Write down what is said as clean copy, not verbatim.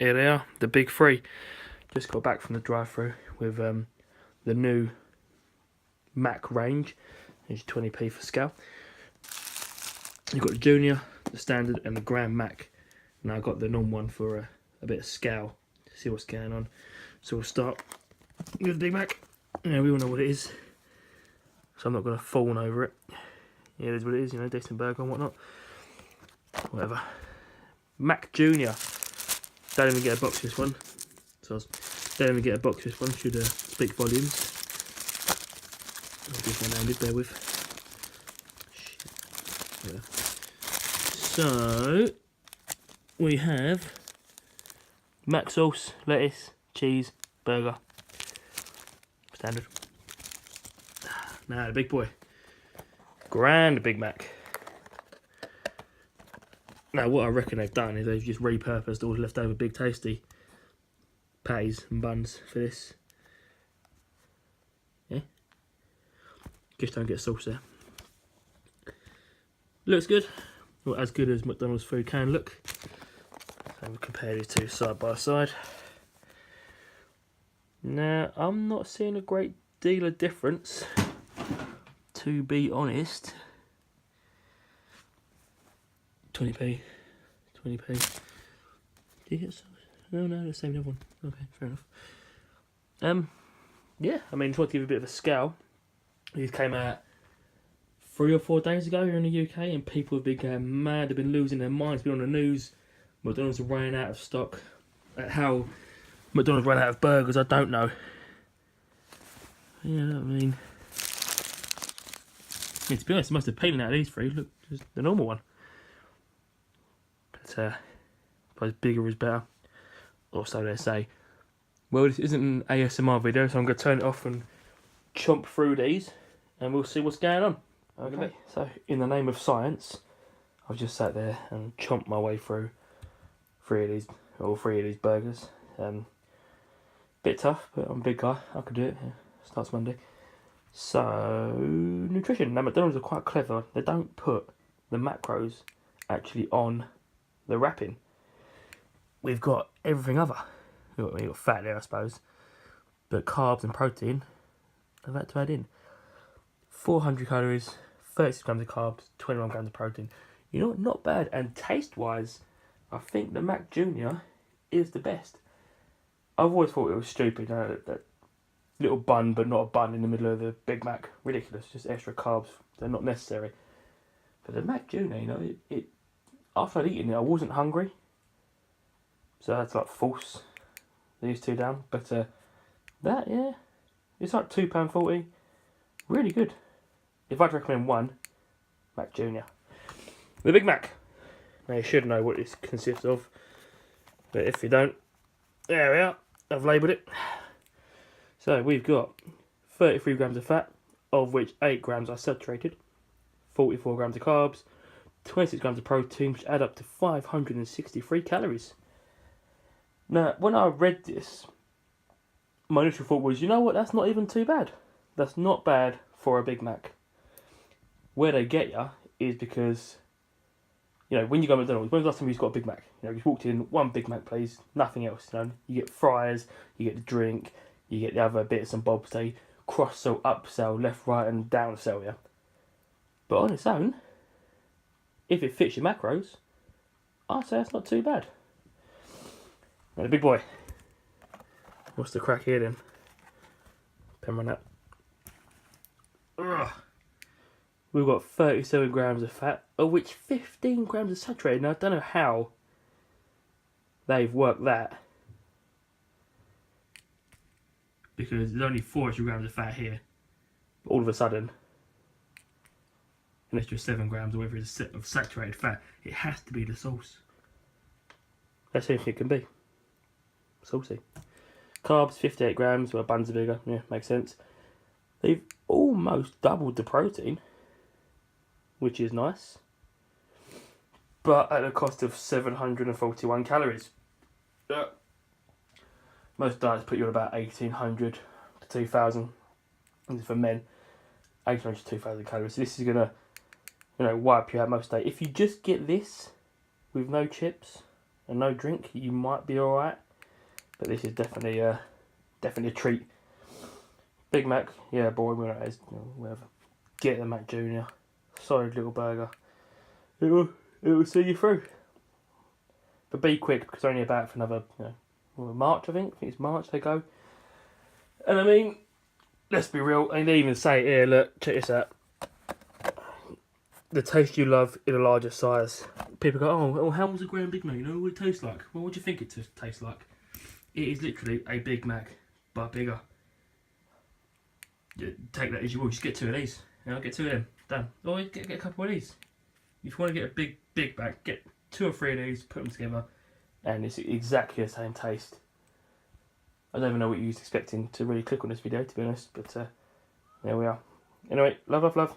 Here they are, the big three. Just got back from the drive-through with the new Mac range. Here's 20p for scale. You've got the Junior, the Standard, and the Grand Mac. Now I've got the normal one for a bit of scale to see what's going on. So we'll start with the Big Mac. Yeah, we all know what it is, so I'm not going to fawn over it. Yeah, it is what it is, you know, decent burger and whatnot. Whatever. Mac Junior. Don't even get a box this one. So don't even get a box this one. Should speak volumes. I'll give one handed, bear with. Yeah. So we have Mac sauce, lettuce, cheese, burger. Standard. Now the big boy. Grand Big Mac. Now what I reckon they've done is they've just repurposed all the leftover Big Tasty patties and buns for this. Yeah. Just don't get sauce there. Looks good. Not as good as McDonald's food can look. So we'll compare these two side by side. Now I'm not seeing a great deal of difference, to be honest. 20p. Did you get sauce? No, the same other one. Okay, fair enough. Yeah, I mean, just want to give you a bit of a scale. These came out 3 or 4 days ago here in the UK, and people have been going mad. They've been losing their minds. Been on the news. McDonald's are running out of stock. How McDonald's ran out of burgers, I don't know. Yeah, I mean, to be honest, the most appealing out of these three, look, just the normal one. But I suppose bigger is better, or so they say. Well, this isn't an ASMR video, so I'm going to turn it off and chomp through these, and we'll see what's going on. Okay, so in the name of science, I've just sat there and chomped my way through all three of these burgers. Bit tough, but I'm a big guy, I could do it. Yeah, starts Monday. So, nutrition. Now, McDonald's are quite clever. They don't put the macros actually on the wrapping. We've got everything other. We've got fat there, I suppose. But carbs and protein, I've had to add in. 400 calories, 36 grams of carbs, 21 grams of protein. You know what? Not bad. And taste-wise, I think the Mac Junior is the best. I've always thought it was stupid, you know, that little bun, but not a bun in the middle of the Big Mac. Ridiculous, just extra carbs. They're not necessary. But the Mac Junior, you know, it after I'd eaten it, I wasn't hungry. So that's like force these two down. But that, yeah, it's like £2.40. Really good. If I'd recommend one, Mac Junior. The Big Mac. Now you should know what this consists of. But if you don't, there we are. I've labelled it. So we've got 33 grams of fat, of which 8 grams are saturated, 44 grams of carbs, 26 grams of protein, which add up to 563 calories. Now, when I read this, my initial thought was, you know what, that's not even too bad. That's not bad for a Big Mac. Where they get you is because, you know, when you go to McDonald's, when's the last time you've got a Big Mac? You know, you walked in, one Big Mac please, nothing else. You know, you get fries, you get the drink, you get the other bits and bobs. They cross-sell, upsell, left, right, and downsell you. But on its own, if it fits your macros, I'd say that's not too bad. Now the big boy. What's the crack here then? Pen run out. Ugh. We've got 37 grams of fat, of which 15 grams are saturated. Now I don't know how they've worked that, because there's only 4 extra grams of fat here. But all of a sudden, an extra 7 grams or whatever it is of saturated fat. It has to be the sauce. That's the only thing it can be. Saucy. Carbs, 58 grams, well, buns are bigger. Yeah, makes sense. They've almost doubled the protein, which is nice, but at a cost of 741 calories. Most diets put you at about 1,800 to 2,000. And for men, 1,800 to 2,000 calories. So this is gonna, you know, wipe you out most days. If you just get this with no chips, and no drink, you might be alright. But this is definitely a treat. Big Mac, yeah, boring whatever it is, whatever. Get the Mac Junior. Solid little burger. It will see you through. But be quick, because they're only about for another, March, I think. I think it's March they go. And I mean, let's be real, and they even say here, look, check this out. The taste you love in a larger size. People go, oh, how was a Grand Big Mac? You know what it tastes like? Well, what do you think it tastes like? It is literally a Big Mac, but bigger. You take that as you will. Just get 2 of these. Get 2 of them. Done. Or get a couple of these. If you want to get a big Mac, get 2 or 3 of these, put them together, and it's exactly the same taste. I don't even know what you was expecting to really click on this video, to be honest, but there we are. Anyway, love.